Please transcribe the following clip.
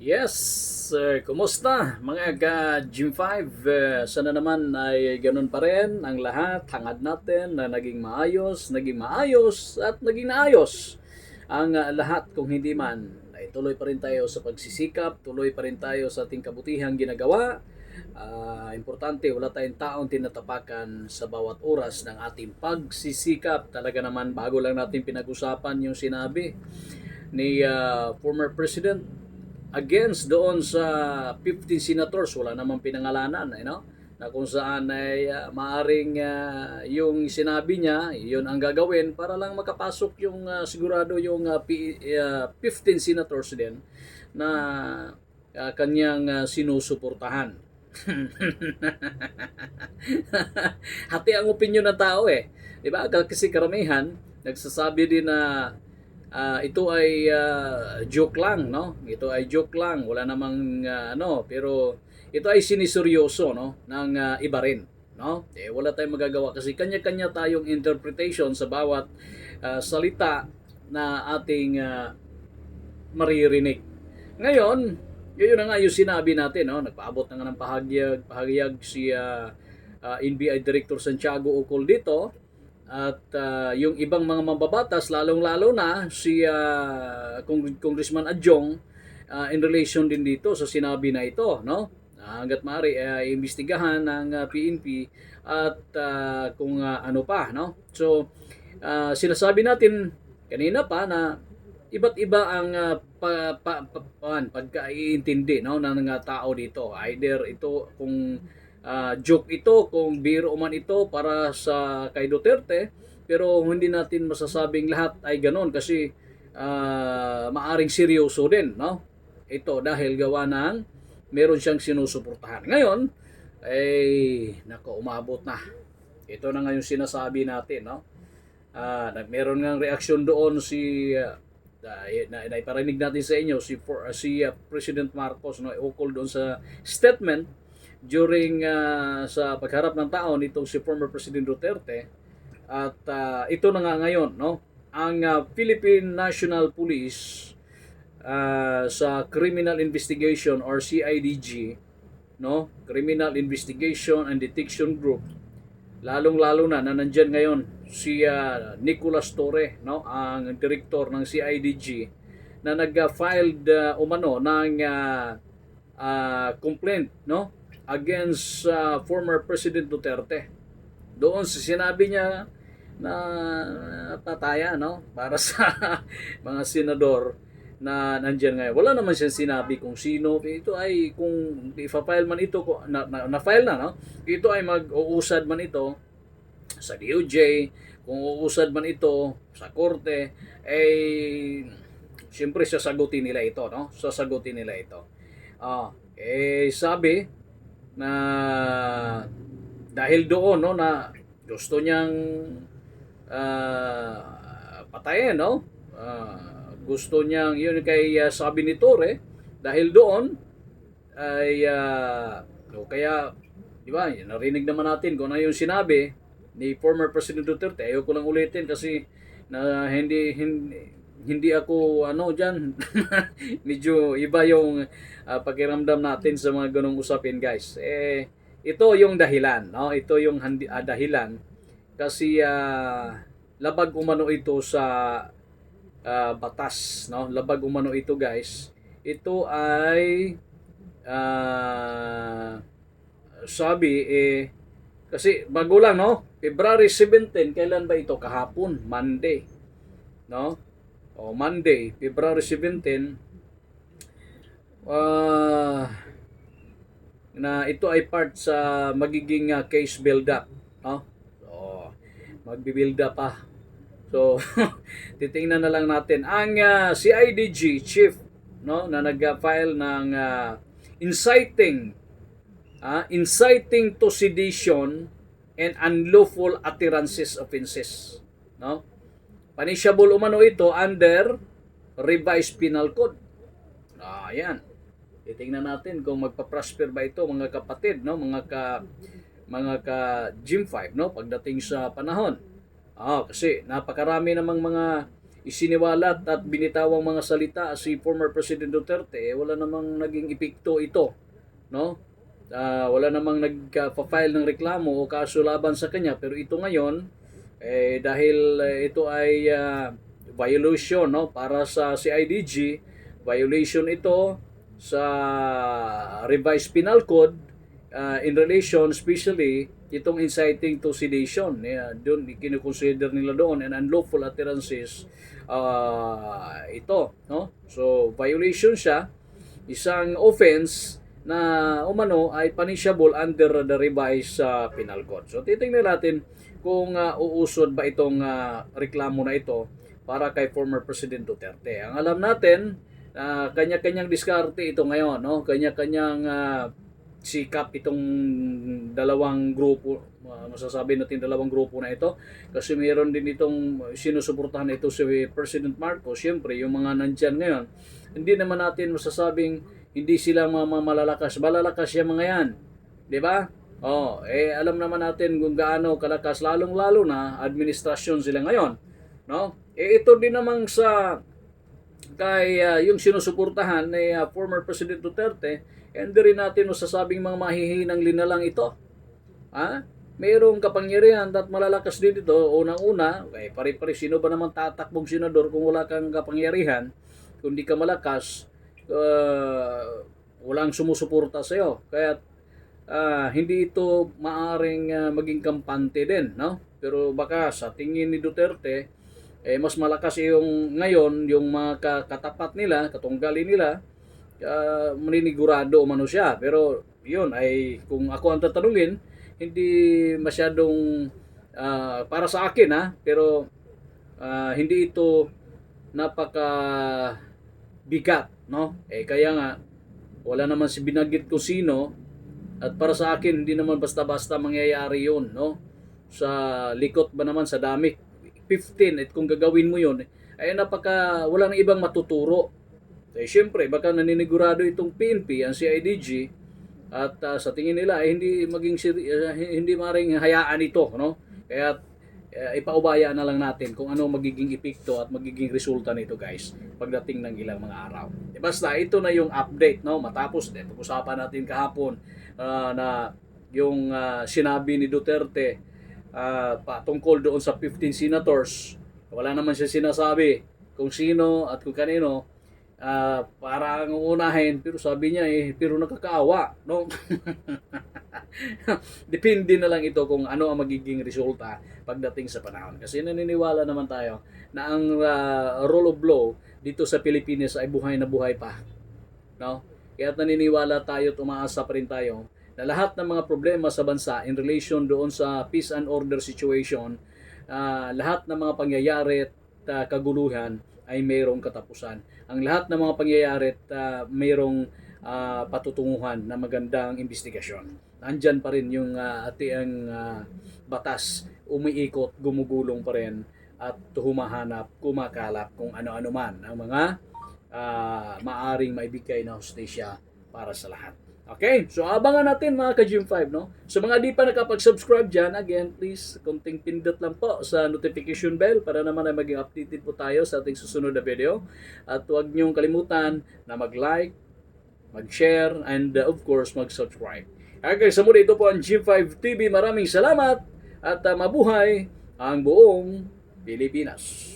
Yes, kumusta mga ka-Gym 5? Sana naman ay ganun pa rin ang lahat, hangad natin na naging maayos at naging naayos ang lahat kung hindi man ay tuloy pa rin tayo sa pagsisikap, tuloy pa rin tayo sa ating kabutihang ginagawa. Importante, wala tayong taong tinatapakan sa bawat oras ng ating pagsisikap. Talaga naman, bago lang natin pinag-usapan yung sinabi ni former President against doon sa 15 senators, wala namang pinangalanan, na kung saan ay maaring yung sinabi niya, yun ang gagawin para lang makapasok yung sigurado yung 15 senators din na kanyang sinusuportahan. Hati ang opinion ng tao eh. 'Di ba? Kasi karamihan nagsasabi din na ito ay joke lang, no? Ito ay joke lang, wala namang pero ito ay siniseryoso, no, ng iba rin, no? Wala tayong magagawa kasi kanya-kanya tayong interpretation sa bawat salita na ating maririnig. Ngayon, yun na nga yung sinabi natin, no? Nagpaabot na nga ng pahagyag si NBI Director Santiago Ocol dito at yung ibang mga mambabatas, lalong-lalo na si Congressman Adjong in relation din dito sa sinabi na ito, no? Hanggat maaari imbestigahan ng PNP at kung ano pa, no? So, sinasabi natin kanina pa na iba't iba ang pagkaiintindi, no, ng tao dito. Either ito kung joke ito, kung biro man ito para sa kay Duterte, pero hindi natin masasabing lahat ay ganon kasi maaring seryoso din, no? Ito dahil gawa ng meron siyang sinusuportahan. Ngayon, nako, umabot na. Ito na nga yung sinasabi natin, no? Meron ngang reaksyon doon si naiparinig natin sa inyo si President Marcos, no, ukol doon sa statement during sa pagharap ng tao nitong si former President Duterte. At ito na nga ngayon, no, ang Philippine National Police sa Criminal Investigation or CIDG, no, Criminal Investigation and Detection Group, lalong-lalo na nandyan ngayon si Nicolas Torre, no, ang direktor ng CIDG na nag-filed umano ng complaint, no, against former President Duterte. Doon sa sinabi niya na pataya, no, para sa mga senador na nandiyan ngayon. Wala naman siyang sinabi kung sino. Ito ay kung ipa-file man ito, na-file na, no? Ito ay mag-uusad man ito sa DOJ, kung uusad man ito sa korte, siyempre sasagutin nila ito, no? Sasagutin nila ito. Sabi na dahil doon, no, na gusto niyang patayin, no? Gusto niyang, yun kay sabi ni Torre, dahil doon ay kaya, di ba, narinig naman natin kung ano yung sinabi ni former President Duterte. Ayaw ko lang ulitin kasi na hindi ako diyan medyo iba yung pakiramdam natin sa mga ganong usapin, guys. Ito yung dahilan, no? Ito yung dahilan kasi labag umano ito sa batas, no? Labag umano ito, guys. Ito ay sabi kasi bago lang, no? February 17, kailan ba ito? Kahapon, Monday, no? Monday, February 17, na ito ay part sa magiging case build-up, no? So, magbi-build up pa. So, titingnan na lang natin ang CIDG chief, no, na nag-file ng inciting to sedition and unlawful utterances offenses, no? Punishable umano ito under revised penal code. Ayan. Titingnan natin kung magpa-prosper ba ito, mga kapatid, no, mga ka Gym 5, no, pagdating sa panahon. Kasi napakarami namang mga isiniwalat at binitawang mga salita si former President Duterte, wala namang naging epekto ito, no? Wala namang nagpa-file ng reklamo o kaso laban sa kanya, pero ito ngayon dahil ito ay violation, no, para sa CIDG, violation ito sa revised penal code in relation especially itong inciting to sedation. Doon kinukonsider nila doon an unlawful utterances ito, no? So violation siya, isang offense na umano ay punishable under the revised penal code. So titingnan natin kung uusod ba itong reklamo na ito para kay former President Duterte. Ang alam natin, kanya-kanyang diskarte ito ngayon, no? Kanya-kanyang sikap itong dalawang grupo, masasabi natin dalawang grupo na ito, kasi mayroon din itong sinusuportahan ito si President Marcos. Siyempre, yung mga nandyan ngayon, hindi naman natin masasabing hindi sila malalakas. Malalakas yung mga yan. Di ba? Alam naman natin kung gaano kalakas, lalong-lalo na administrasyon sila ngayon. No? Ito din namang sa kay yung sinusuportahan ni former President Duterte, hindi rin natin masasabing mga mahihinang linalang ito. Mayroong kapangyarihan at malalakas din ito. Unang-una, pare-pare, sino ba naman tatakbong senador kung wala kang kapangyarihan, kung di ka malakas, walang sumusuporta sa iyo. Kaya hindi ito maaring maging kampante din, no? Pero baka sa tingin ni Duterte, mas malakas yung ngayon yung mga katapat nila, katunggali nila, maninigurado umano siya. Pero yun ay kung ako ang tatanungin, hindi masyadong para sa akin, pero hindi ito napaka bigat, no? Kaya nga wala naman si binanggit ko sino, at para sa akin hindi naman basta-basta mangyayari 'yon, no? Sa likot ba naman sa dami 15, at kung gagawin mo 'yon ay wala nang ibang matuturo. Siyempre baka naninigurado itong PNP, ang CIDG, at sa tingin nila hindi hindi maring hayaan ito, no? Kaya ipaubaya na lang natin kung ano magiging epekto at magiging resulta nito, guys, pagdating ng ilang mga araw. Basta ito na yung update, no? Matapos pag-usapan natin kahapon na yung sinabi ni Duterte patungkol doon sa 15 senators. Wala naman siya sinasabi kung sino at kung kanino, parang uunahin, pero sabi niya pero nakakaawa, no? Depende na lang ito kung ano ang magiging resulta pagdating sa panahon. Kasi naniniwala naman tayo na ang rule of law dito sa Pilipinas ay buhay na buhay pa, no? Kaya naniniwala tayo at umaasa pa rin tayo na lahat ng mga problema sa bansa in relation doon sa peace and order situation, lahat ng mga pangyayari at kaguluhan ay mayroong katapusan. Ang lahat ng mga pangyayari at mayroong patutunguhan na magandang investigasyon. Nandyan pa rin yung ating batas, umiikot, gumugulong pa rin at humahanap, kumakalap kung ano-ano man ang mga maaring maibigay na hustisya para sa lahat. Okay, so abangan natin mga ka-Gym 5, no? Sa mga di pa nakapag-subscribe dyan, again, please, konting pindot lang po sa notification bell para naman ay maging updated po tayo sa ating susunod na video. At huwag niyong kalimutan na mag-like, mag-share, and of course, mag-subscribe. Okay, sa muli, ito po ang Gym 5 TV. Maraming salamat at mabuhay ang buong Pilipinas.